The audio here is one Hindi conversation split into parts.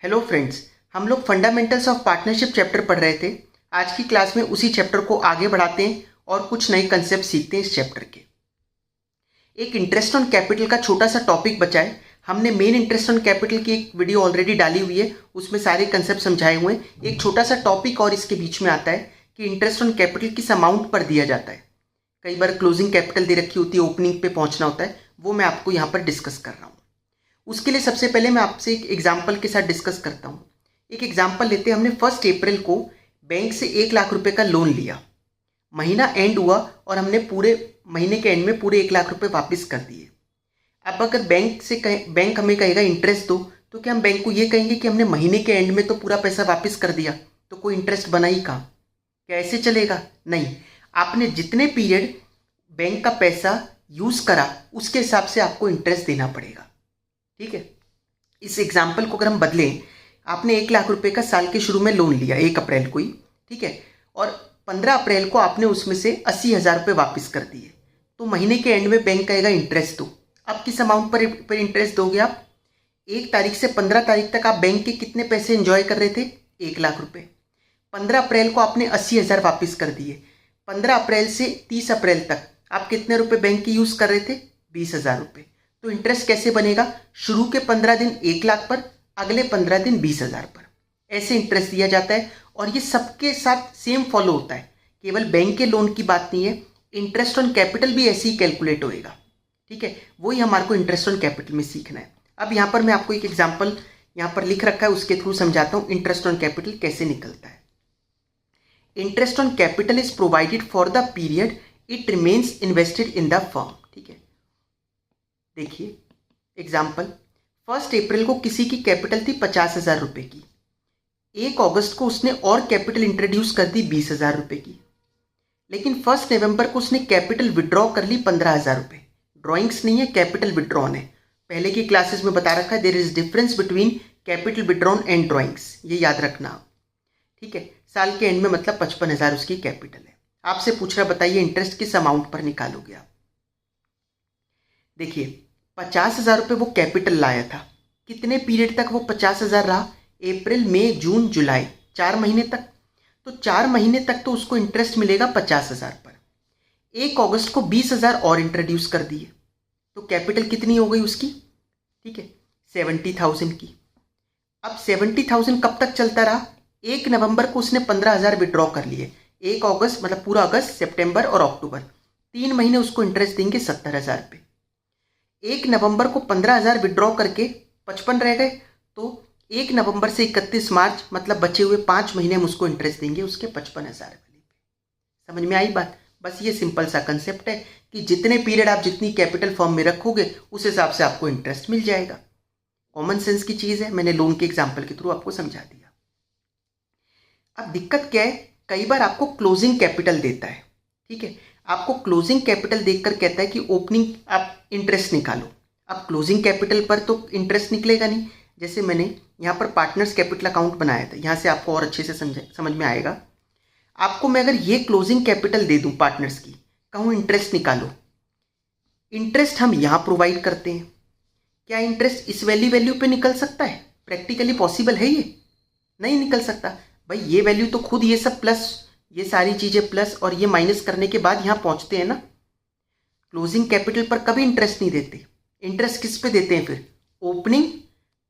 हेलो फ्रेंड्स, हम लोग फंडामेंटल्स ऑफ पार्टनरशिप चैप्टर पढ़ रहे थे। आज की क्लास में उसी चैप्टर को आगे बढ़ाते हैं और कुछ नए कंसेप्ट सीखते हैं इस चैप्टर के। एक इंटरेस्ट ऑन कैपिटल का छोटा सा टॉपिक बचा है। हमने मेन इंटरेस्ट ऑन कैपिटल की एक वीडियो ऑलरेडी डाली हुई है, उसमें सारे कंसेप्ट समझाए हुए हैं। एक छोटा सा टॉपिक और इसके बीच में आता है कि इंटरेस्ट ऑन कैपिटल किस अमाउंट पर दिया जाता है। कई बार क्लोजिंग कैपिटल दे रखी होती है, ओपनिंग पे पहुंचना होता है, वो मैं आपको यहाँ पर डिस्कस कर रहा हूँ। उसके लिए सबसे पहले मैं आपसे एक एग्जाम्पल के साथ डिस्कस करता हूँ। एक एग्जाम्पल लेते हैं। हमने 1 अप्रैल को बैंक से 1 लाख रुपए का लोन लिया। महीना एंड हुआ और हमने पूरे महीने के एंड में पूरे 1 लाख रुपए वापस कर दिए। अब अगर बैंक हमें कहेगा इंटरेस्ट दो, तो क्या हम बैंक को ये कहेंगे कि हमने महीने के एंड में तो पूरा पैसा वापस कर दिया, तो कोई इंटरेस्ट बना ही कहाँ? क्या ऐसे चलेगा? नहीं। आपने जितने पीरियड बैंक का पैसा यूज़ करा उसके हिसाब से आपको इंटरेस्ट देना पड़ेगा। ठीक है। इस एग्जाम्पल को अगर हम बदलें, आपने 1 लाख रुपए का साल के शुरू में लोन लिया 1 अप्रैल को ही, ठीक है, और 15 अप्रैल को आपने उसमें से 80,000 रुपये वापस कर दिए। तो महीने के एंड में बैंक कहेगा इंटरेस्ट दो। अब किस अमाउंट पर इंटरेस्ट दोगे आप? 1 तारीख से 15 तारीख तक आप बैंक के कितने पैसे एंजॉय कर रहे थे? 1 लाख रुपये। 15 अप्रैल को आपने 80,000 वापस कर दिए। 15 अप्रैल से 30 अप्रैल तक आप कितने रुपए बैंक के यूज़ कर रहे थे? 20,000 रुपये। तो इंटरेस्ट कैसे बनेगा? शुरू के 15 दिन 1 लाख पर, अगले 15 दिन 20,000 पर। ऐसे इंटरेस्ट दिया जाता है और ये सबके साथ सेम फॉलो होता है। केवल बैंक के लोन की बात नहीं है, इंटरेस्ट ऑन कैपिटल भी ऐसे ही कैलकुलेट होएगा। ठीक है, वही हमारे को इंटरेस्ट ऑन कैपिटल में सीखना है। अब यहाँ पर मैं आपको एक एग्जाम्पल यहाँ पर लिख रखा है, उसके थ्रू समझाता हूँ इंटरेस्ट ऑन कैपिटल कैसे निकलता है। Interest on capital is provided for the period it remains invested in the firm. ठीक है, देखिए एग्जाम्पल। 1 अप्रैल को किसी की कैपिटल थी 50,000 रुपये की। 1 अगस्त को उसने और कैपिटल इंट्रोड्यूस कर दी 20,000 रुपये की। लेकिन 1 नवंबर को उसने कैपिटल विड्रॉ कर ली 15,000 रुपये। ड्रॉइंग्स नहीं है, कैपिटल विड्रॉन है। पहले की क्लासेस में बता रखा है there is difference between capital withdrawn and drawings, ये याद रखना। ठीक है, साल के एंड में मतलब 55,000 उसकी कैपिटल है। आपसे पूछ रहा, बताइए इंटरेस्ट किस अमाउंट पर निकालोगे आप? देखिए 50,000 रुपये वो कैपिटल लाया था। कितने पीरियड तक वो 50,000 रहा? अप्रैल, मई, जून, जुलाई, 4 महीने तक। तो 4 महीने तक तो उसको इंटरेस्ट मिलेगा 50,000 पर। 1 अगस्त को 20,000 और इंट्रोड्यूस कर दिए, तो कैपिटल कितनी हो गई उसकी? ठीक है, 70,000 की। अब 70,000 कब तक चलता रहा? 1 नवंबर को उसने 15,000 विड्रॉ कर लिए। 1 अगस्त मतलब पूरा अगस्त, सितंबर और अक्टूबर, 3 महीने उसको इंटरेस्ट देंगे 70,000 रुपये। 1 नवंबर को 15,000 विड्रॉ करके 55 रह गए, तो 1 नवंबर से 31 मार्च मतलब बचे हुए 5 महीने हम उसको इंटरेस्ट देंगे उसके 55,000 वाले पे। समझ में आई बात? बस ये सिंपल सा कंसेप्ट है कि जितने पीरियड आप जितनी कैपिटल फॉर्म में रखोगे उस हिसाब से आपको इंटरेस्ट मिल जाएगा। कॉमन सेंस की चीज़ है, मैंने लोन के एग्जाम्पल के थ्रू आपको समझा दिया। अब दिक्कत क्या है, कई बार आपको क्लोजिंग कैपिटल देता है। ठीक है, आपको क्लोजिंग कैपिटल देखकर कहता है कि ओपनिंग आप इंटरेस्ट निकालो। अब क्लोजिंग कैपिटल पर तो इंटरेस्ट निकलेगा नहीं। जैसे मैंने यहाँ पर पार्टनर्स कैपिटल अकाउंट बनाया था, यहाँ से आपको और अच्छे से समझ में आएगा। आपको मैं अगर ये क्लोजिंग कैपिटल दे दूँ पार्टनर्स की, कहूँ इंटरेस्ट निकालो, इंटरेस्ट हम यहाँ प्रोवाइड करते हैं। क्या इंटरेस्ट इस वैल्यू पे निकल सकता है? प्रैक्टिकली पॉसिबल है ये? नहीं निकल सकता भाई। ये वैल्यू तो खुद ये सब प्लस, ये सारी चीज़ें प्लस और ये माइनस करने के बाद यहाँ पहुँचते हैं ना। क्लोजिंग कैपिटल पर कभी इंटरेस्ट नहीं देते। इंटरेस्ट किस पे देते हैं फिर? ओपनिंग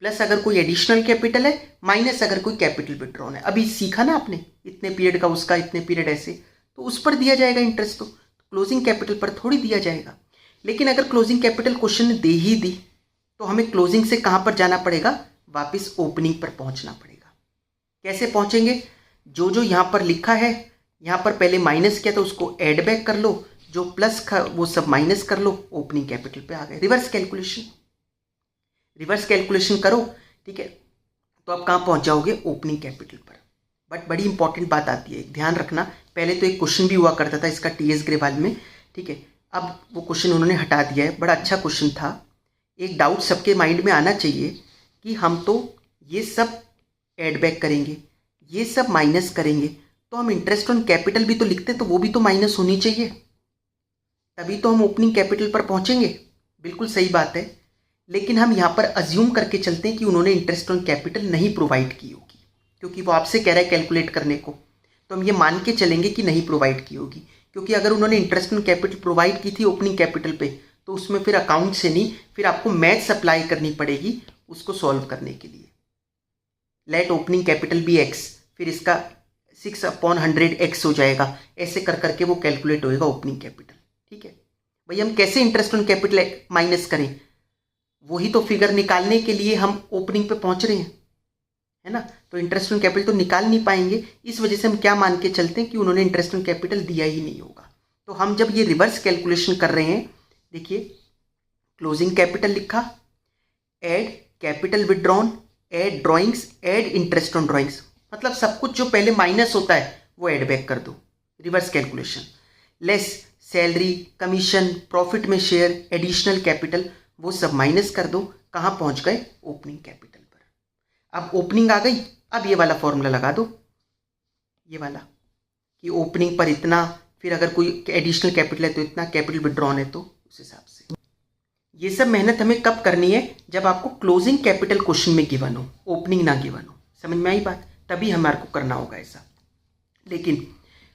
प्लस अगर कोई एडिशनल कैपिटल है, माइनस अगर कोई कैपिटल विड्रॉन है। अभी सीखा ना आपने, इतने पीरियड का उसका, इतने पीरियड ऐसे, तो उस पर दिया जाएगा इंटरेस्ट। तो क्लोजिंग कैपिटल पर थोड़ी दिया जाएगा। लेकिन अगर क्लोजिंग कैपिटल क्वेश्चन ने दे ही दी तो हमें क्लोजिंग से कहाँ पर जाना पड़ेगा? वापस ओपनिंग पर पहुँचना पड़ेगा। कैसे पहुँचेंगे? जो जो यहाँ पर लिखा है, यहाँ पर पहले माइनस किया तो उसको ऐड बैक कर लो, जो प्लस वो सब माइनस कर लो, ओपनिंग कैपिटल पे आ गए। रिवर्स कैलकुलेशन करो। ठीक है, तो आप कहाँ पहुँच जाओगे? ओपनिंग कैपिटल पर। बट बड़ी इंपॉर्टेंट बात आती है, ध्यान रखना। पहले तो एक क्वेश्चन भी हुआ करता था इसका TS ग्रेवाल में। ठीक है, अब वो क्वेश्चन उन्होंने हटा दिया है, बड़ा अच्छा क्वेश्चन था। एक डाउट सबके माइंड में आना चाहिए कि हम तो ये सब ऐड बैक करेंगे, ये सब माइनस करेंगे, तो हम इंटरेस्ट ऑन कैपिटल भी तो लिखते, तो वो भी तो माइनस होनी चाहिए, तभी तो हम ओपनिंग कैपिटल पर पहुंचेंगे। बिल्कुल सही बात है। लेकिन हम यहाँ पर अज्यूम करके चलते हैं कि उन्होंने इंटरेस्ट ऑन कैपिटल नहीं प्रोवाइड की होगी, क्योंकि वो आपसे कह रहा है कैलकुलेट करने को, तो हम ये मान के चलेंगे कि नहीं प्रोवाइड की होगी। क्योंकि अगर उन्होंने इंटरेस्ट ऑन कैपिटल प्रोवाइड की थी ओपनिंग कैपिटल पे, तो उसमें फिर अकाउंट से नहीं, फिर आपको मैथ्स अप्लाई करनी पड़ेगी उसको सॉल्व करने के लिए। Let opening capital be x, फिर इसका 6/100 एक्स हो जाएगा, ऐसे कर करके वो कैलकुलेट होएगा ओपनिंग कैपिटल। ठीक है भाई, हम कैसे इंटरेस्ट ऑन कैपिटल माइनस करें, वही तो फिगर निकालने के लिए हम ओपनिंग पे पहुंच रहे हैं, है ना। तो इंटरेस्ट ऑन कैपिटल तो निकाल नहीं पाएंगे, इस वजह से हम क्या मान के चलते हैं कि उन्होंने इंटरेस्ट ऑन कैपिटल दिया ही नहीं होगा। तो हम जब ये रिवर्स कैलकुलेशन कर रहे हैं, देखिए क्लोजिंग कैपिटल लिखा, add capital withdrawn, add drawings, add interest on drawings, मतलब सब कुछ जो पहले माइनस होता है वो ऐड बैक कर दो, reverse calculation. Less salary, commission, profit में शेयर, एडिशनल कैपिटल, वो सब माइनस कर दो। कहाँ पहुंच गए, ओपनिंग कैपिटल पर। अब ओपनिंग आ गई, अब ये वाला फॉर्मूला लगा दो, ये वाला कि ओपनिंग पर इतना, फिर अगर कोई एडिशनल कैपिटल है तो इतना, कैपिटल विड्रॉन है तो उस हिसाब से। ये सब मेहनत हमें कब करनी है, जब आपको क्लोजिंग कैपिटल क्वेश्चन में गिवन हो, ओपनिंग ना गिवन हो। समझ में आई बात, तभी हमारे को करना होगा ऐसा। लेकिन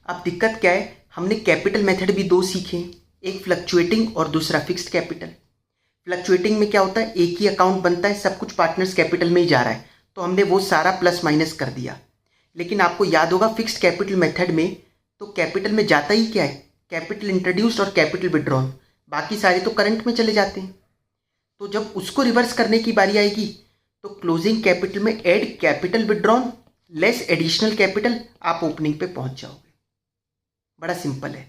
अब दिक्कत क्या है, हमने कैपिटल मेथड भी दो सीखे, एक फ्लक्चुएटिंग और दूसरा फिक्स्ड कैपिटल। फ्लक्चुएटिंग में क्या होता है, एक ही अकाउंट बनता है, सब कुछ पार्टनर्स कैपिटल में ही जा रहा है, तो हमने वो सारा प्लस माइनस कर दिया। लेकिन आपको याद होगा फिक्स्ड कैपिटल मेथड में तो कैपिटल में जाता ही क्या है, कैपिटल इंट्रोड्यूस्ड और कैपिटल विड्रॉन, बाकी सारे तो करंट में चले जाते हैं। तो जब उसको रिवर्स करने की बारी आएगी तो क्लोजिंग कैपिटल में add capital withdrawn less additional capital, आप ओपनिंग पे पहुंच जाओगे। बड़ा सिंपल है,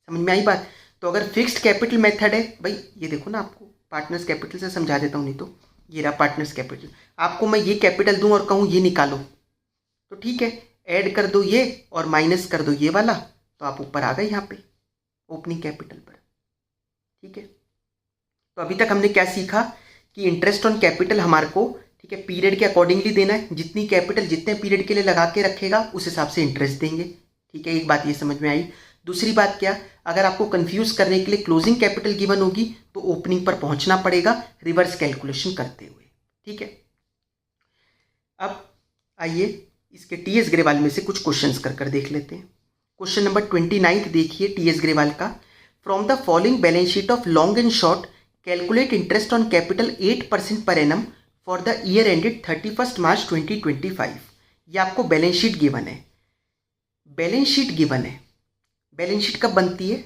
समझ में आई बात। तो अगर फिक्स्ड कैपिटल मेथड है, भाई ये देखो ना, आपको पार्टनर्स कैपिटल से समझा देता हूँ, नहीं तो ये रहा पार्टनर्स कैपिटल। आपको मैं ये कैपिटल दूं और कहूँ ये निकालो, तो ठीक है, ऐड कर दो ये और माइनस कर दो ये वाला, तो आप ऊपर आ गए यहाँ पे ओपनिंग कैपिटल पर। ठीक है, तो अभी तक हमने क्या सीखा कि इंटरेस्ट ऑन कैपिटल हमारे को, ठीक है, पीरियड के अकॉर्डिंगली देना है, जितनी कैपिटल जितने पीरियड के लिए लगा के रखेगा उस हिसाब से इंटरेस्ट देंगे। ठीक है, एक बात ये समझ में आई। दूसरी बात क्या, अगर आपको कंफ्यूज करने के लिए क्लोजिंग कैपिटल गिवन होगी तो ओपनिंग पर पहुंचना पड़ेगा रिवर्स कैलकुलेशन करते हुए। ठीक है, अब आइए इसके टीएस ग्रेवाल में से कुछ क्वेश्चंस कर देख लेते हैं। क्वेश्चन नंबर 29 देखिए टीएस ग्रेवाल का। From the following balance sheet of long and short calculate interest on capital 8% per annum for the year ended 31 मार्च 2025। ये आपको बैलेंस शीट गिवन है, बैलेंस शीट गिवन है। बैलेंस शीट कब बनती है,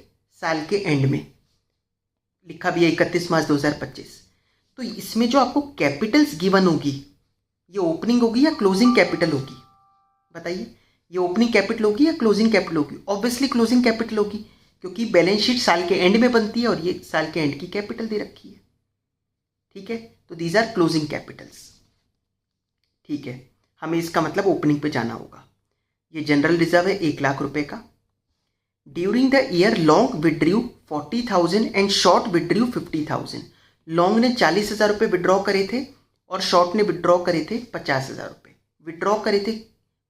साल के एंड में, लिखा भी है 31 मार्च 2025। तो इसमें जो आपको कैपिटल्स गिवन होगी, ये ओपनिंग होगी या क्लोजिंग कैपिटल होगी, बताइए। ये ओपनिंग कैपिटल होगी या क्लोजिंग कैपिटल होगी, ऑब्वियसली क्लोजिंग कैपिटल होगी, क्योंकि बैलेंस शीट साल के एंड में बनती है और ये साल के एंड की कैपिटल दे रखी है। ठीक है, तो दीज आर क्लोजिंग कैपिटल्स। ठीक है, हमें इसका मतलब ओपनिंग पे जाना होगा। ये जनरल रिजर्व है 1 लाख रुपए का। During the year long withdrew 40,000 and short withdrew 50,000। Long ने 40,000 रुपये विड्रॉ करे थे और शॉर्ट ने विड्रॉ करे थे 50,000 रुपये। विड्रॉ करे थे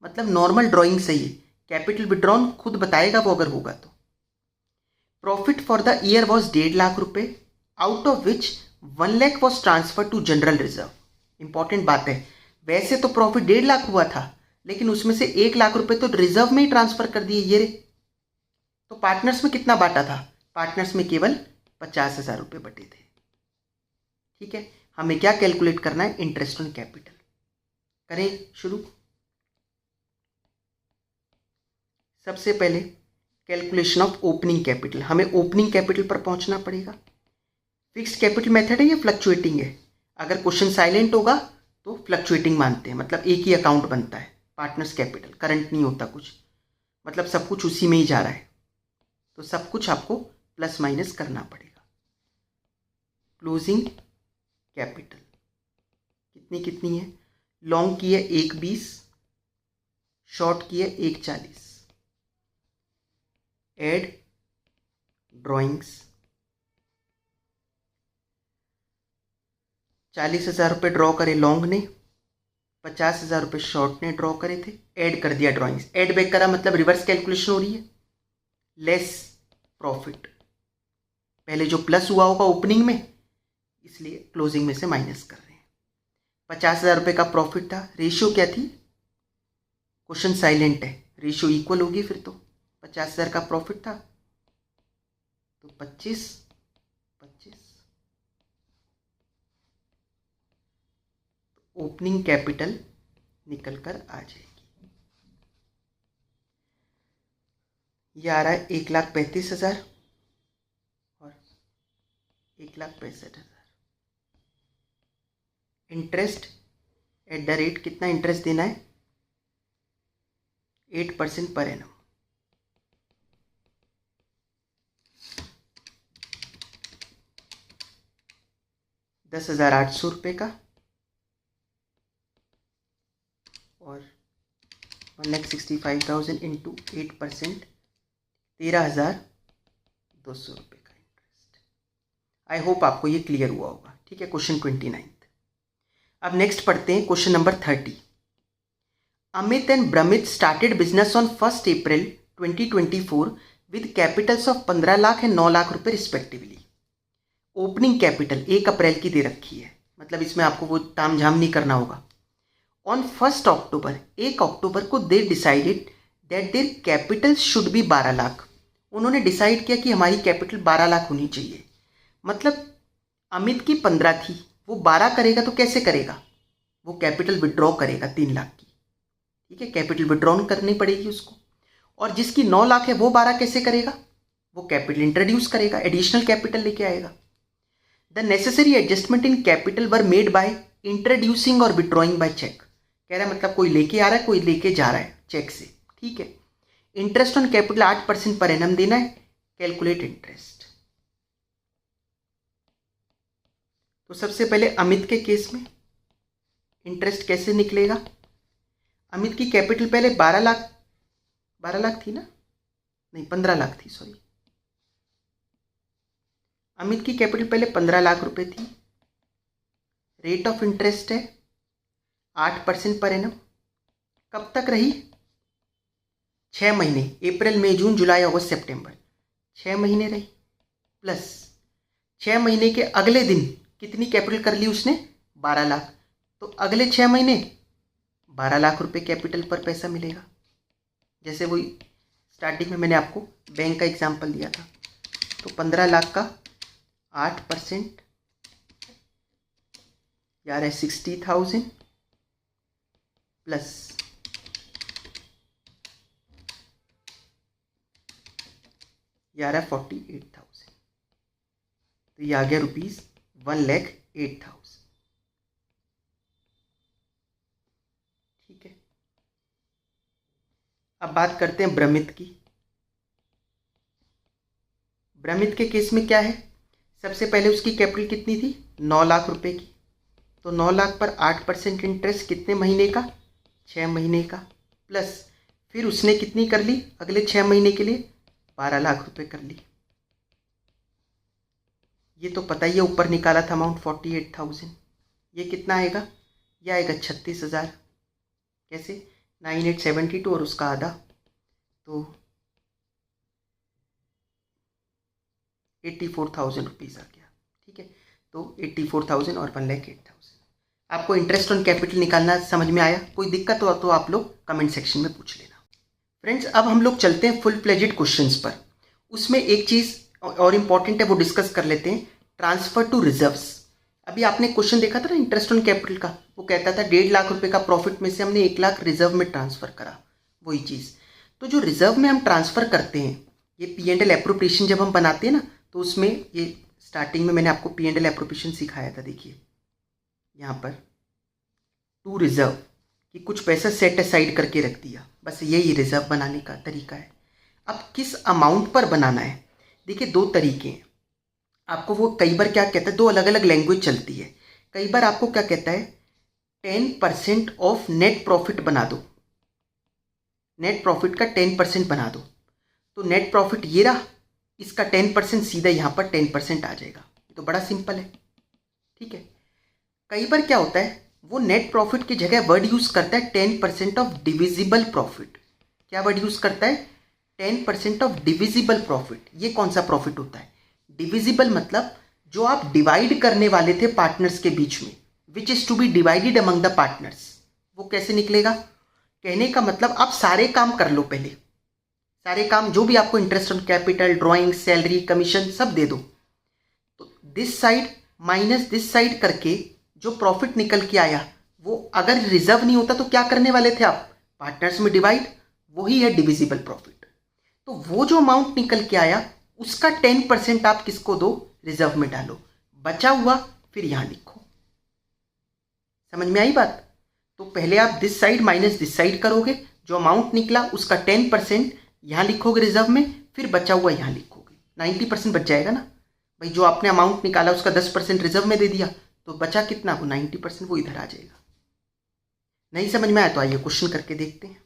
मतलब नॉर्मल ड्रॉइंग सही है, कैपिटल विड्रॉन खुद बताएगा वो अगर होगा तो। Profit for the year was 1.5 lakh रुपए, out of which 1 lakh was transfer to general reserve. Important बात है, वैसे तो प्रॉफिट 1.5 लाख हुआ था, लेकिन उसमें से 1 लाख रुपए तो रिजर्व में ही ट्रांसफर कर दिए ये रे। तो पार्टनर्स में कितना बांटा था, पार्टनर्स में केवल 50,000 रुपये बटे थे। ठीक है, हमें क्या कैलकुलेट करना है, इंटरेस्ट ऑन कैपिटल। करें शुरू। सबसे पहले कैलकुलेशन ऑफ ओपनिंग कैपिटल, हमें ओपनिंग कैपिटल पर पहुंचना पड़ेगा। फिक्स्ड कैपिटल मेथड है या फ्लक्चुएटिंग है, अगर क्वेश्चन साइलेंट होगा तो फ्लक्चुएटिंग मानते हैं, मतलब एक ही अकाउंट बनता है, पार्टनर्स कैपिटल, करंट नहीं होता कुछ, मतलब सब कुछ उसी में ही जा रहा है, तो सब कुछ आपको प्लस माइनस करना पड़ेगा। क्लोजिंग कैपिटल कितनी कितनी है, लॉन्ग की है 1.20, शॉर्ट की है 1.40। एड ड्रॉइंग्स 40,000 रुपये ड्रॉ करे लॉन्ग ने, 50,000 रुपये शॉर्ट ने ड्रॉ करे थे, ऐड कर दिया ड्रॉइंग्स। ऐड बैक करा मतलब रिवर्स कैलकुलेशन हो रही है। लेस प्रॉफिट, पहले जो प्लस हुआ होगा ओपनिंग में इसलिए क्लोजिंग में से माइनस कर रहे हैं। 50,000 रुपये का प्रॉफिट था। रेशियो क्या थी? क्वेश्चन साइलेंट है, रेशियो इक्वल होगी फिर तो। 50,000 का प्रॉफिट था तो 25 ओपनिंग कैपिटल निकल कर आ जाएगी। ये आ रहा है 1,35,000 और 1,65,000। इंटरेस्ट एट द रेट कितना इंटरेस्ट देना है? 8% पर एनम। ₹10,800 का और 1,65,000 इंटू 8% 13,200 रुपये का इंटरेस्ट। आई होप आपको ये क्लियर हुआ होगा। ठीक है, क्वेश्चन 29। अब नेक्स्ट पढ़ते हैं question number 30। Amit and Bramit started business on 1 April 2024 with capitals of 15 lakh and 9 lakh रुपए रिस्पेक्टिवली। ओपनिंग कैपिटल 1 अप्रैल की दे रखी है, मतलब इसमें आपको वो तामझाम नहीं करना होगा। ऑन 1 अक्टूबर, 1 अक्टूबर को they decided that their capital should be 12 lakh. उन्होंने डिसाइड किया कि हमारी कैपिटल 12 लाख होनी चाहिए। मतलब अमित की 15 थी, वो 12 करेगा तो कैसे करेगा? वो कैपिटल विड्रॉ करेगा 3 लाख की। ठीक है, कैपिटल विड्रॉ करनी पड़ेगी उसको। और जिसकी 9 लाख है वो 12 कैसे करेगा? वो कैपिटल इंट्रोड्यूस करेगा, एडिशनल कैपिटल लेके आएगा। The necessary adjustment in capital were made by introducing और विड्रॉइंग बाय चेक। कह रहा है मतलब कोई लेके आ रहा है, कोई लेके जा रहा है चेक से। ठीक है, interest on capital 8% per annum देना है। Calculate interest. तो सबसे पहले अमित के केस में इंटरेस्ट कैसे निकलेगा? अमित की कैपिटल पहले 12 लाख थी ना, नहीं 15 लाख थी, सॉरी। अमित की कैपिटल पहले 15 लाख रुपए थी। रेट ऑफ इंटरेस्ट है 8% पर एनम। कब तक रही? 6 महीने, अप्रैल मई जून जुलाई अगस्त सितंबर, 6 महीने रही। प्लस 6 महीने के अगले दिन कितनी कैपिटल कर ली उसने? 12 लाख। तो अगले 6 महीने 12 लाख रुपए कैपिटल पर पैसा मिलेगा। जैसे वही स्टार्टिंग में मैंने आपको बैंक का एग्जांपल दिया था। तो 15 लाख का 8% यार है 60,000 प्लस यार है 48,000। तो ये आ गया ₹1,08,000। ठीक है, अब बात करते हैं ब्रमित की। ब्रमित के केस में क्या है? सबसे पहले उसकी कैपिटल कितनी थी? 9 लाख रुपए की। तो 9 लाख पर 8% इंटरेस्ट कितने महीने का? 6 महीने का। प्लस फिर उसने कितनी कर ली अगले 6 महीने के लिए? 12 लाख रुपए कर ली। ये तो पता ही है, ऊपर निकाला था अमाउंट 48,000। ये कितना आएगा? ये आएगा 36,000। कैसे? 9,872 और उसका आधा, तो 84,000 रुपीज़ आ गया। ठीक है, तो 84,000 और 1,08,000। आपको इंटरेस्ट ऑन कैपिटल निकालना समझ में आया? कोई दिक्कत हो तो आप लोग कमेंट सेक्शन में पूछ लेना। फ्रेंड्स, अब हम लोग चलते हैं फुल प्लेजेड क्वेश्चंस पर। उसमें एक चीज़ और इम्पॉर्टेंट है, वो डिस्कस कर लेते हैं। Transfer to reserves. अभी आपने क्वेश्चन देखा था ना इंटरेस्ट ऑन कैपिटल का, वो कहता था 1.5 लाख रुपए का प्रॉफिट में से हमने 1 लाख रिजर्व में ट्रांसफर करा। वही चीज़, तो जो रिजर्व में हम ट्रांसफर करते हैं, ये P&L एप्रोप्रिएशन जब हम बनाते हैं ना, तो उसमें ये स्टार्टिंग में मैंने आपको P&L एप्रोप्रिएशन सिखाया था। देखिए यहाँ पर टू रिजर्व कि कुछ पैसा सेट असाइड करके रख दिया, बस यही रिजर्व बनाने का तरीका है। अब किस अमाउंट पर बनाना है? देखिए 2 तरीके हैं। आपको वो कई बार क्या कहता है, 2 अलग अलग लैंग्वेज चलती है। कई बार आपको क्या कहता है, 10% ऑफ नेट प्रॉफिट बना दो, नेट प्रॉफिट का 10% बना दो। तो नेट प्रॉफिट ये रहा, इसका 10% सीधा यहाँ पर 10% आ जाएगा। तो बड़ा सिंपल है। ठीक है, कई बार क्या होता है, वो नेट प्रॉफिट की जगह वर्ड यूज करता है 10% ऑफ डिविजिबल प्रॉफिट। क्या वर्ड यूज करता है? 10% ऑफ डिविजिबल प्रॉफिट। ये कौन सा प्रॉफिट होता है? डिविजिबल मतलब जो आप डिवाइड करने वाले थे पार्टनर्स के बीच में, which is to be divided among the partners, वो कैसे निकलेगा? कहने का मतलब आप सारे काम कर लो, पहले सारे काम जो भी आपको interest on capital, drawing, salary, commission सब दे दो। तो this side minus this side करके जो प्रॉफिट निकल के आया, वो अगर रिजर्व नहीं होता तो क्या करने वाले थे आप? पार्टनर्स में डिवाइड, वही है डिविजिबल प्रॉफिट। तो वो जो अमाउंट निकल के आया उसका 10% आप किसको दो? रिजर्व में डालो, बचा हुआ फिर यहां लिखो। समझ में आई बात? तो पहले आप this side minus this side करोगे, जो अमाउंट निकला उसका 10% यहां लिखोगे रिजर्व में, फिर बचा हुआ यहां लिखोगे। 90% बच जाएगा ना भाई, जो आपने अमाउंट निकाला उसका 10% रिजर्व में दे दिया, तो बचा कितना? वो 90%, वो इधर आ जाएगा। नहीं समझ में आया तो आइए क्वेश्चन करके देखते हैं।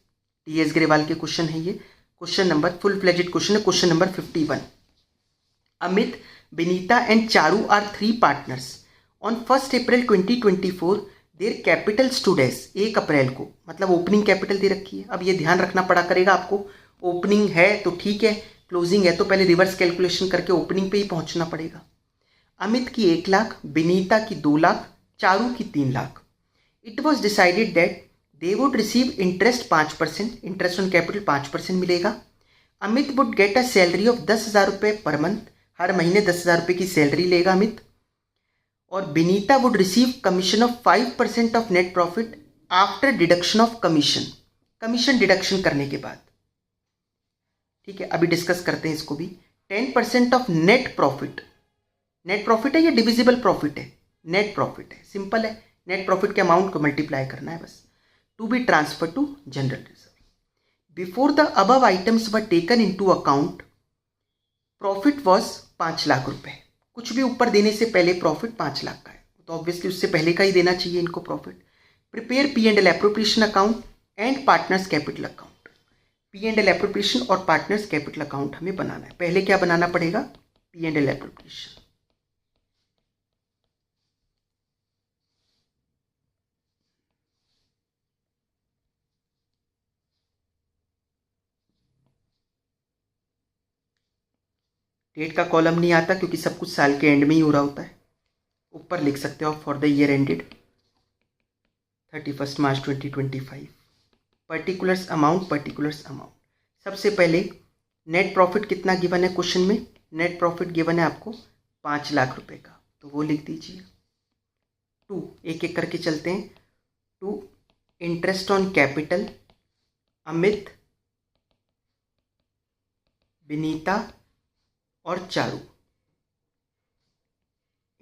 टीएस ग्रेवाल के क्वेश्चन है ये। Question number full fledged question है, question number 51। Amit, Vinita and Charu are 3 partners. On 1 April 2024 their capital stood as, 1 April को, मतलब ओपनिंग कैपिटल दे रखी है। अब ये ध्यान रखना पड़ा करेगा आपको, ओपनिंग है तो ठीक है, क्लोजिंग है तो पहले रिवर्स कैलकुलेशन करके ओपनिंग पे ही पहुंचना पड़ेगा। अमित की 1 लाख, विनीता की 2 लाख, चारू की 3 lakh. It was decided that they would receive interest 5%, interest on capital 5% मिलेगा। Amit would get a salary of 10,000 रुपये पर मंथ, हर महीने 10,000 रुपये की सैलरी लेगा अमित। और Vinita would receive commission of 5% of net profit after deduction of commission, commission deduction करने के बाद। ठीक है, अभी डिस्कस करते हैं इसको भी। 10% of net profit, net profit है या डिविजिबल प्रॉफिट है? नेट प्रॉफिट है, सिंपल है, नेट प्रॉफिट के अमाउंट को मल्टीप्लाई करना है बस। To be transfer to general reserve. Before the above items were taken into account, profit was 5 lakh रुपए। कुछ भी ऊपर देने से पहले प्रॉफिट 5 लाख का है, तो ऑब्वियसली उससे पहले का ही देना चाहिए इनको profit. Prepare P and L appropriation account and partners capital account. P and L appropriation और पार्टनर्स कैपिटल अकाउंट हमें बनाना है। पहले क्या बनाना पड़ेगा? P and L appropriation. Date का कॉलम नहीं आता क्योंकि सब कुछ साल के एंड में ही हो रहा होता है। ऊपर लिख सकते हो for the year ended 31 March 2025। Particulars amount, particulars amount. सबसे पहले नेट प्रॉफिट कितना गिवन है क्वेश्चन में? नेट प्रॉफिट गिवन है आपको 5 लाख रुपए का, तो वो लिख दीजिए। 2, एक एक करके चलते हैं। 2, interest on capital, Amit, Vinita और चारू।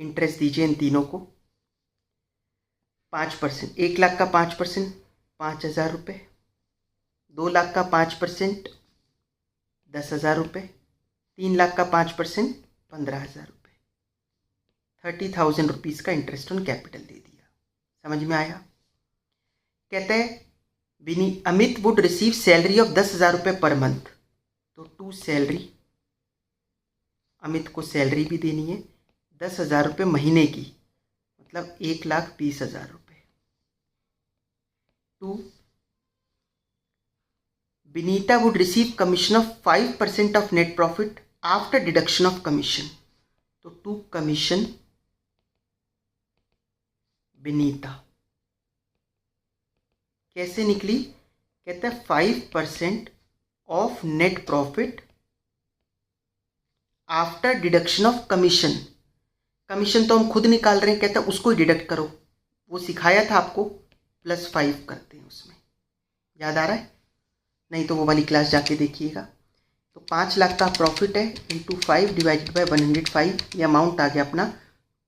इंटरेस्ट दीजिए इन तीनों को 5%। 1 लाख का 5% 5,000 रुपये, 2 लाख का 5% 10,000 रुपये, 3 लाख का 5% 15,000 रुपये। 30,000 रुपीज़ का इंटरेस्ट ऑन कैपिटल दे दिया। समझ में आया? कहते हैं Amit would receive salary of 10,000 रुपये पर मंथ, तो 2 सैलरी, अमित को सैलरी भी देनी है 10,000 रुपये महीने की, मतलब 1,20,000 रुपये। 2, Vinita would receive commission of 5% of net profit after deduction of commission, तो 2 कमीशन विनीता। कैसे निकली? कहता है 5% of net profit after deduction of commission. Commission तो हम खुद निकाल रहे हैं, कहता है उसको ही डिडक्ट करो, वो सिखाया था आपको, +5 करते हैं उसमें। याद आ रहा है? नहीं तो वो वाली क्लास जाके देखिएगा। तो 5 लाख का प्रॉफिट है, इंटू 5 डिवाइडेड बाय 105, ये अमाउंट आ गया अपना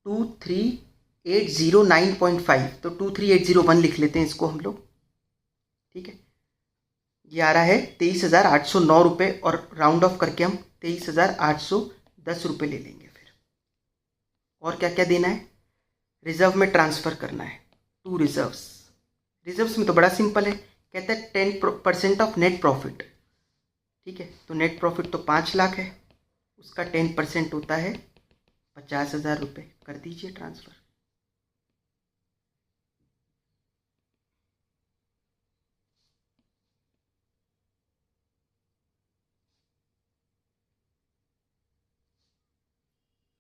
23,809.5। तो 23,801 लिख लेते हैं इसको हम लोग। ठीक है, ये आ रहा है 23,809 रुपये, और राउंड ऑफ करके हम 23,810 रुपये ले लेंगे फिर। और क्या क्या देना है? रिजर्व में ट्रांसफ़र करना है, 2 रिजर्व्स। रिजर्व्स में तो बड़ा सिंपल है, कहता है 10% ऑफ नेट प्रॉफिट। ठीक है, तो नेट प्रॉफिट तो 5 लाख है, उसका 10% होता है 50,000 रुपये। कर दीजिए ट्रांसफ़र।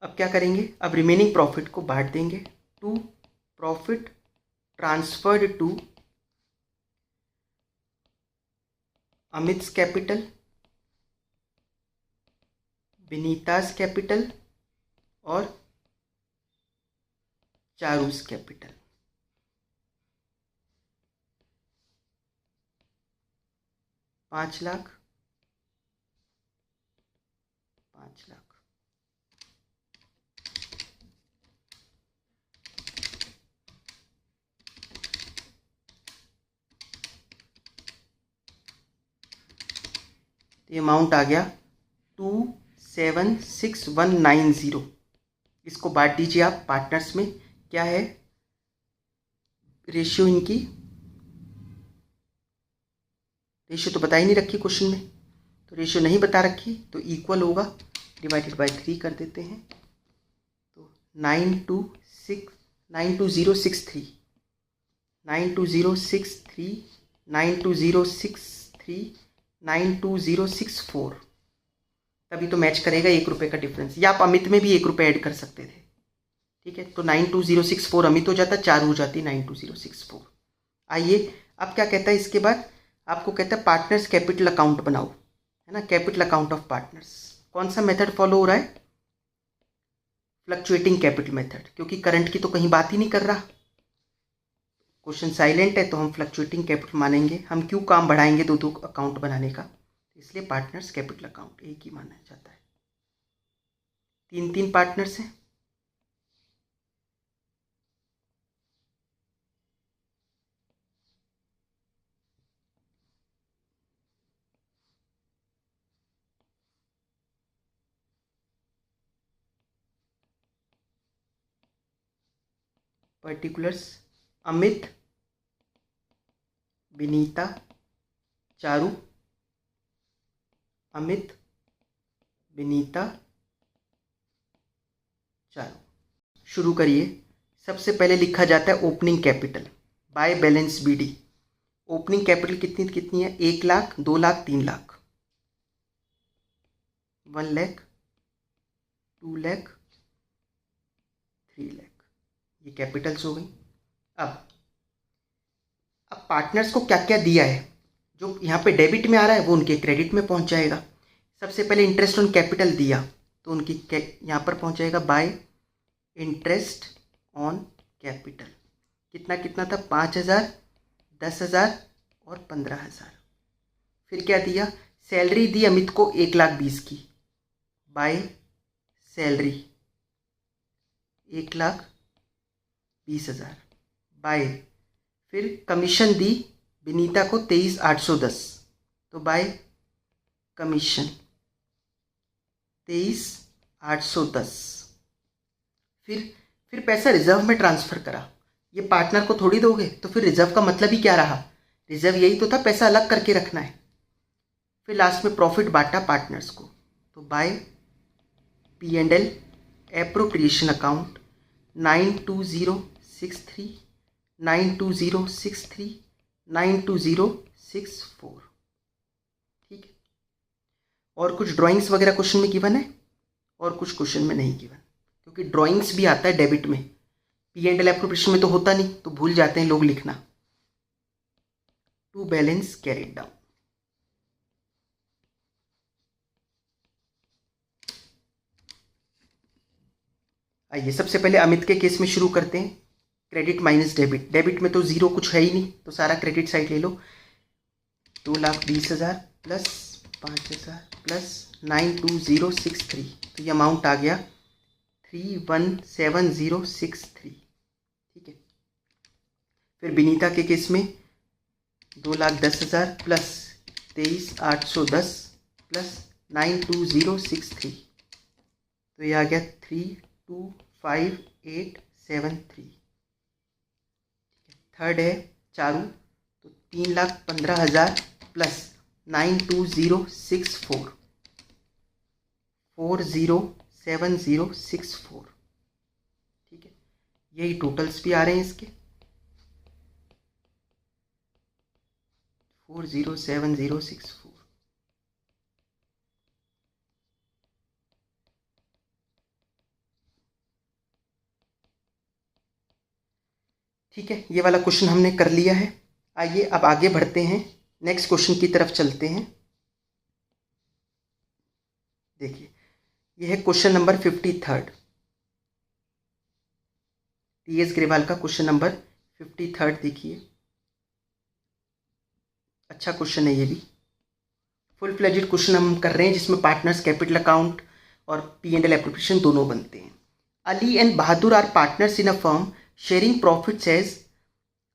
अब क्या करेंगे, अब रिमेनिंग प्रॉफिट को बांट देंगे to profit transferred to Amit's capital, Vinita's capital और चारूस कैपिटल। 5 लाख, 5 लाख। ये अमाउंट आ गया 276190। इसको बांट दीजिए आप पार्टनर्स में। क्या है रेशियो इनकी, रेशियो तो बता ही नहीं रखी क्वेश्चन में, तो रेशियो नहीं बता रखी तो इक्वल होगा, डिवाइडेड बाय 3 कर देते हैं। तो 92063 92063 92063 92064, तभी तो मैच करेगा 1 रुपये का डिफरेंस। या आप अमित में भी 1 रुपये ऐड कर सकते थे, ठीक है। तो 92064 अमित हो जाता, 4 हो जाती 92064। आइए अब क्या कहता है इसके बाद, आपको कहता है पार्टनर्स कैपिटल अकाउंट बनाओ, है ना, कैपिटल अकाउंट ऑफ पार्टनर्स। कौन सा मेथड फॉलो हो रहा है, फ्लक्चुएटिंग कैपिटल मेथड, क्योंकि करंट की तो कहीं बात ही नहीं कर रहा, क्वेश्चन साइलेंट है, तो हम फ्लक्चुएटिंग कैपिटल मानेंगे। हम क्यों काम बढ़ाएंगे दो दो अकाउंट बनाने का, इसलिए पार्टनर्स कैपिटल अकाउंट एक ही माना जाता है। 3 पार्टनर्स हैं, पर्टिकुलर्स अमित, विनीता, चारू, अमित, विनीता, चारू। शुरू करिए। सबसे पहले लिखा जाता है opening capital by balance BD. Opening capital कितनी कितनी है, 1 लाख, 2 लाख, 3 लाख, 1 लाख, 2 लाख, 3 लाख, ये कैपिटल्स हो गई। अब पार्टनर्स को क्या क्या दिया है, जो यहाँ पे डेबिट में आ रहा है वो उनके क्रेडिट में पहुँच जाएगा। सबसे पहले इंटरेस्ट ऑन कैपिटल दिया तो उनकी यहाँ पर पहुँच जाएगा बाय इंटरेस्ट ऑन कैपिटल। कितना कितना था, 5,000, 10,000 और 15,000। फिर क्या दिया, सैलरी दी अमित को 1,20,000 की, बाय सैलरी 1,20,000 बाय, फिर कमीशन दी विनीता को 23,810, तो बाय कमीशन 23,810। फिर पैसा रिजर्व में ट्रांसफ़र करा। ये पार्टनर को थोड़ी दोगे, तो फिर रिजर्व का मतलब ही क्या रहा, रिजर्व यही तो था, पैसा अलग करके रखना है। फिर लास्ट में प्रॉफिट बांटा पार्टनर्स को, तो बाय P&L एप्रोप्रिएशन अकाउंट 92063 92063 92064। ठीक है। और कुछ ड्राइंग्स वगैरह क्वेश्चन में गिवन है और कुछ क्वेश्चन में नहीं गिवन, क्योंकि ड्राइंग्स भी आता है डेबिट में, P&L एप्रोप्रिएशन में तो होता नहीं, तो भूल जाते हैं लोग लिखना। To balance carried down. आइए सबसे पहले अमित के केस में शुरू करते हैं। क्रेडिट माइनस डेबिट, डेबिट में तो जीरो कुछ है ही नहीं, तो सारा क्रेडिट साइड ले लो। 2,20,000 प्लस 5,000 प्लस 92063, तो ये अमाउंट आ गया 317063। ठीक है। फिर विनीता के केस में 2,10,000 प्लस 23,810 प्लस 92063, तो ये आ गया 325873। थर्ड है चारू, तो 3,15,000 प्लस 92064 407064। ठीक है, यही टोटल्स भी आ रहे हैं इसके 407064। ठीक है, ये वाला क्वेश्चन हमने कर लिया है। आइए अब आगे बढ़ते हैं, नेक्स्ट क्वेश्चन की तरफ चलते हैं। देखिए, ये है क्वेश्चन नंबर 53, टीएस ग्रेवाल का क्वेश्चन नंबर 53। देखिए, अच्छा क्वेश्चन है ये भी। फुल फ्लेजेड क्वेश्चन हम कर रहे हैं जिसमें पार्टनर्स, कैपिटल अकाउंट और P&L एप्रोप्रिएशन दोनों बनते हैं। Ali and Bahadur are partners in a firm sharing profits as,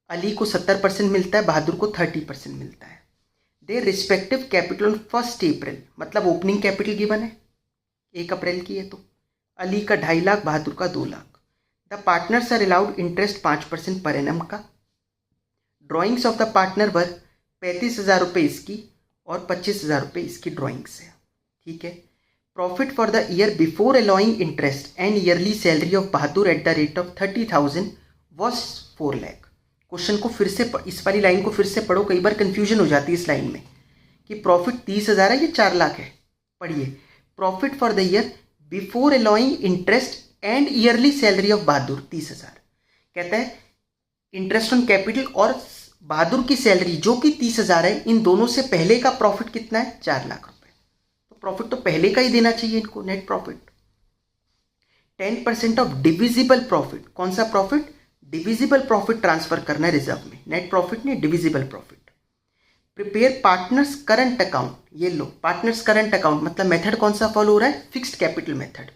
Ali को 70% मिलता है, बहादुर को 30% मिलता है। Their respective capital on 1 April, मतलब ओपनिंग कैपिटल गिवन है 1 अप्रैल की है, तो अली का 2.5 लाख, बहादुर का 2 lakh. The partners are allowed interest 5% per annum का। Drawings of the partner were 35,000 रुपये इसकी और 25,000 रुपये इसकी ड्राइंग्स है। ठीक है। Profit for the year before allowing interest and yearly salary of Bahadur at the rate of 30,000 was 4 lakh. Question को फिर से, इस वाली लाइन को फिर से पढ़ो, कई बार कंफ्यूजन हो जाती है इस लाइन में कि प्रॉफिट 30,000 है या 4 लाख है। पढ़िए, profit for the year before allowing interest and yearly salary of Bahadur 30,000। कहता है इंटरेस्ट ऑन कैपिटल और बहादुर की सैलरी जो कि 30,000 है, इन दोनों से पहले का प्रॉफिट कितना है? 4 लाख रुपए। तो प्रॉफिट तो पहले का ही देना चाहिए इनको, net profit. 10% of divisible profit, कौन सा प्रॉफिट? डिविजिबल प्रॉफिट ट्रांसफर करना है रिजर्व में, नेट प्रॉफिट नहीं, divisible profit. Prepare partners current account, ये लो, पार्टनर्स करंट अकाउंट मतलब मेथड कौन सा फॉलो हो रहा है? Fixed capital method.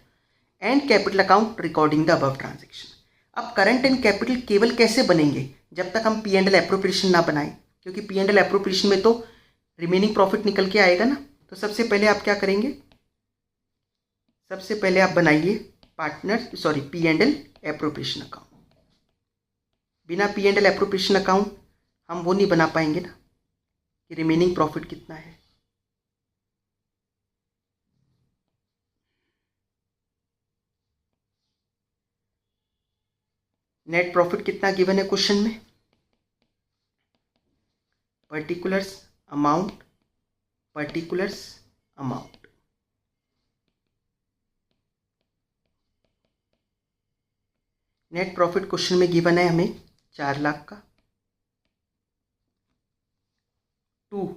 And capital account recording the above transaction. अब करंट एंड कैपिटल केवल कैसे बनेंगे? जब तक हम P&L एप्रोप्रिएशन ना बनाएं, क्योंकि P&L एप्रोप्रिएशन में तो रिमेनिंग प्रॉफिट निकल के आएगा ना। तो सबसे पहले आप क्या करेंगे? सबसे पहले आप बनाइए P&L एप्रोप्रिएशन अकाउंट। बिना P&L एप्रोप्रिएशन अकाउंट हम वो नहीं बना पाएंगे ना कि रिमेनिंग प्रॉफिट कितना है। नेट प्रॉफिट कितना गिवन है क्वेश्चन में? Particulars amount, particulars amount. Net profit question में गिवन है हमें 4 लाख का। 2,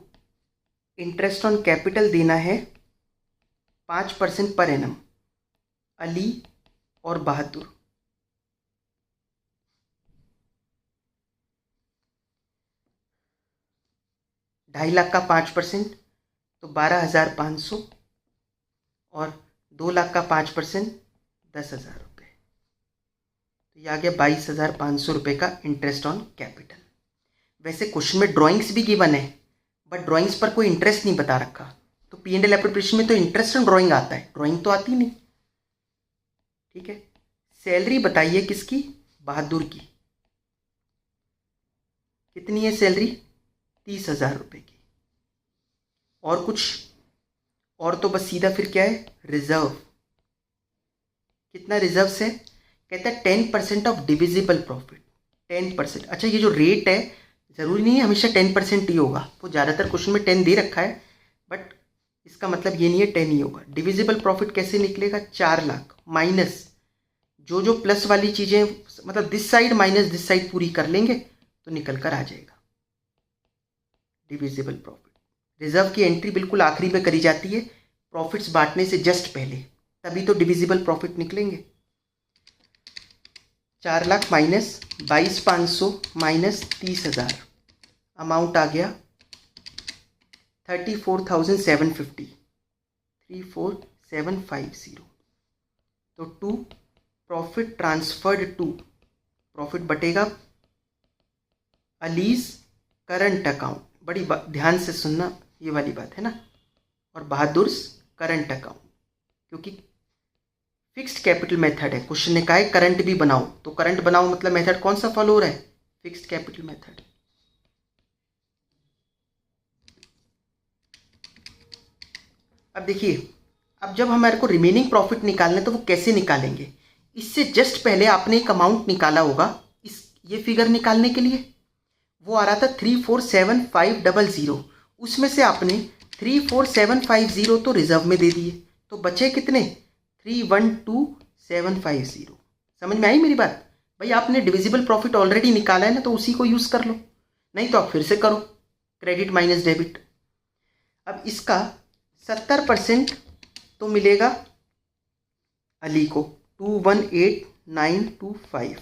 इंटरेस्ट ऑन कैपिटल देना है 5% पर एनम, अली और बहादुर। ढाई लाख का 5% तो 12,500 और 2 लाख का 5% 10,000 रुपये, तो ये आ गया 22,500 रुपये का इंटरेस्ट ऑन कैपिटल। वैसे क्वेश्चन में ड्राइंग्स भी गिवन है, बट ड्राइंग्स पर कोई इंटरेस्ट नहीं बता रखा। तो P&L एप्रोप्रिएशन में तो इंटरेस्ट ऑन ड्राइंग आता है, ड्राइंग तो आती नहीं। ठीक है। सैलरी बताइए किसकी? बहादुर की। कितनी है सैलरी? 30,000 रुपये की। और कुछ? और तो बस सीधा फिर क्या है? रिजर्व। कितना रिजर्व है? कहता है 10% ऑफ डिविजिबल प्रॉफिट। 10%। अच्छा, ये जो रेट है ज़रूरी नहीं है हमेशा 10% ही होगा, वो ज़्यादातर क्वेश्चन में 10 दे रखा है, बट इसका मतलब ये नहीं है 10 ही होगा। डिविजिबल प्रॉफिट कैसे निकलेगा? 4 लाख माइनस जो प्लस वाली चीज़ें, मतलब this side minus this side पूरी कर लेंगे तो निकल कर आ जाएगा डिविजिबल प्रॉफिट। रिजर्व की एंट्री बिल्कुल आखिरी में करी जाती है, प्रॉफिट्स बांटने से जस्ट पहले, तभी तो डिविजिबल प्रॉफिट निकलेंगे। 4 लाख माइनस 22,500 माइनस 30,000, अमाउंट आ गया 34,750, 34,750। तो 2 प्रॉफिट ट्रांसफर्ड टू, प्रॉफिट बटेगा अलीज करंट अकाउंट, बड़ी ध्यान से सुनना ये वाली बात है ना, और बहादुर करंट अकाउंट, क्योंकि फिक्स्ड कैपिटल मेथड है। क्वेश्चन ने कहा है करंट भी बनाओ, तो करंट बनाओ मतलब मेथड कौन सा फॉलो हो रहा है? Fixed capital method. अब देखिए, अब जब हमारे को रिमेनिंग प्रॉफिट निकालना है तो वो कैसे निकालेंगे? इससे जस्ट पहले आपने एक अमाउंट निकाला होगा ये फिगर निकालने के लिए, वो आ रहा था 34,750। उसमें से आपने 34,750 तो रिजर्व में दे दिए, तो बचे कितने? 31,2,750। समझ में आई मेरी बात? भाई आपने डिविजिबल प्रॉफिट ऑलरेडी निकाला है ना, तो उसी को यूज़ कर लो, नहीं तो आप फिर से करो क्रेडिट माइनस डेबिट। अब इसका 70% तो मिलेगा अली को 218925,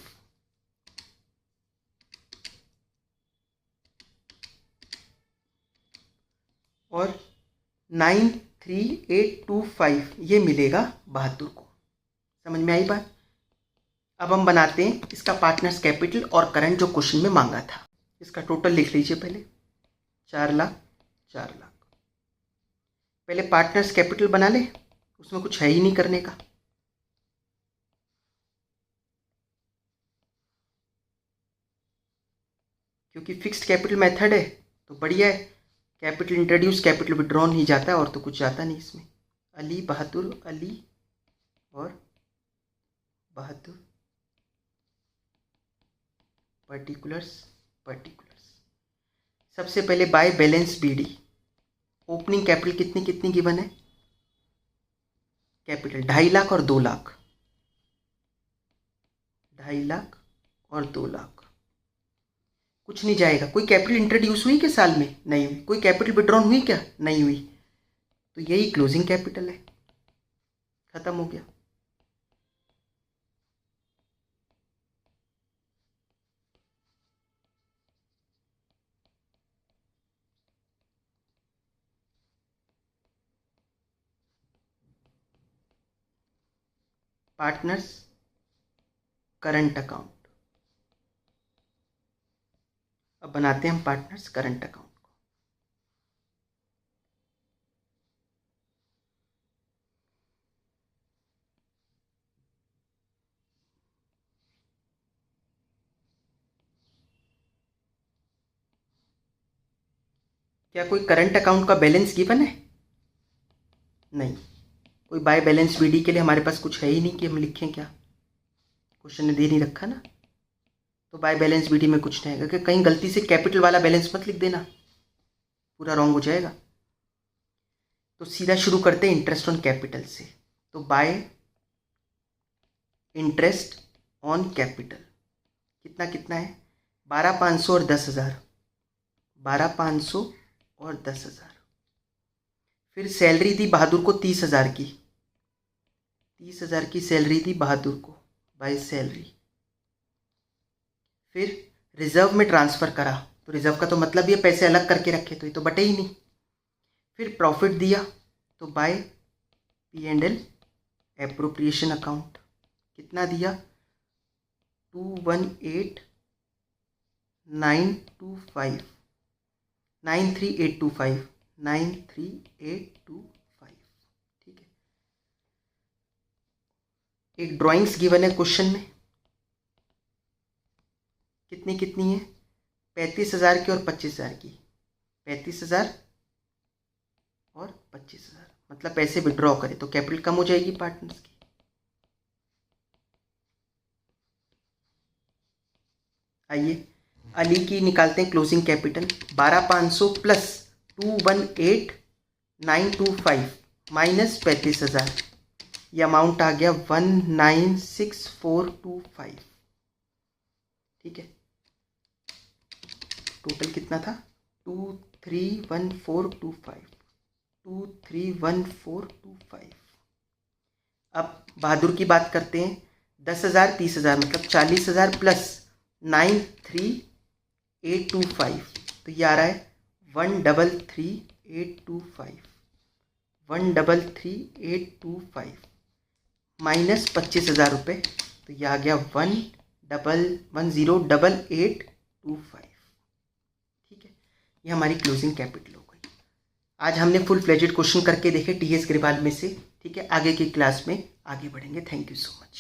और 93825 ये मिलेगा बहादुर को। समझ में आई बात? अब हम बनाते हैं इसका पार्टनर्स कैपिटल और करंट जो क्वेश्चन में मांगा था। इसका टोटल लिख लीजिए पहले, 4 लाख 4 लाख। पहले पार्टनर्स कैपिटल बना ले, उसमें कुछ है ही नहीं करने का। क्योंकि फिक्स्ड कैपिटल मेथड है तो बढ़िया है, कैपिटल इंट्रोड्यूस कैपिटल विड्रॉन ही जाता है और तो कुछ जाता नहीं इसमें। अली बहादुर, अली और बहादुर, पर्टिकुलर्स पर्टिकुलर्स। सबसे पहले by balance BD, opening capital कितनी कितनी गिवन है? कैपिटल 2.5 लाख और 2 लाख, 2.5 लाख और 2 लाख। कुछ नहीं जाएगा। कोई कैपिटल इंट्रोड्यूस हुई क्या साल में? नहीं हुई। कोई कैपिटल विड्रॉन हुई क्या? नहीं हुई। तो यही क्लोजिंग कैपिटल है, खत्म हो गया। Partners current account. अब बनाते हैं हम पार्टनर्स करंट अकाउंट को। क्या कोई करंट अकाउंट का बैलेंस गिवन है? नहीं। कोई बाय बैलेंस बीडी के लिए हमारे पास कुछ है ही नहीं कि हम लिखें क्या, क्वेश्चन ने दे नहीं रखा ना। तो बाय बैलेंस बीडी में कुछ नहीं है, कि कहीं गलती से कैपिटल वाला बैलेंस मत लिख देना, पूरा रॉन्ग हो जाएगा। तो सीधा शुरू करते हैं इंटरेस्ट ऑन कैपिटल से। तो बाय इंटरेस्ट ऑन कैपिटल कितना कितना है? 12,500 और 10,000, 12,500 और 10,000। फिर सैलरी दी बहादुर को 30,000 की, 30,000 की सैलरी दी बहादुर को बाय सैलरी। फिर रिजर्व में ट्रांसफ़र करा, तो रिजर्व का तो मतलब ये पैसे अलग करके रखे, तो ये तो बटे ही नहीं। फिर प्रॉफिट दिया तो बाय P&L एप्रोप्रिएशन अकाउंट, कितना दिया? 218,925, 93,825, 93,825। ठीक है। एक ड्राइंग्स गिवन है क्वेश्चन में, कितनी कितनी है? 35,000 की और 25,000 की, 35,000 और 25,000। मतलब पैसे विड्रॉ करें तो कैपिटल कम हो जाएगी पार्टनर्स की। आइए अली की निकालते हैं क्लोजिंग कैपिटल। 12,500 प्लस 218,925 माइनस 35,000, ये अमाउंट आ गया 19,6425। ठीक है। टोटल कितना था? 231425, 231425। अब बहादुर की बात करते हैं। 10,000 30,000 मतलब 40,000 प्लस 93,825, तो ये आ रहा है 133,825, 133,825 माइनस 25,000 रुपये, तो ये आ गया 1,10,8825। ठीक है, ये हमारी क्लोजिंग कैपिटल हो गई। आज हमने फुल फ्लेजेड क्वेश्चन करके देखे TS ग्रेवाल में से। ठीक है, आगे की क्लास में आगे बढ़ेंगे। Thank you so much.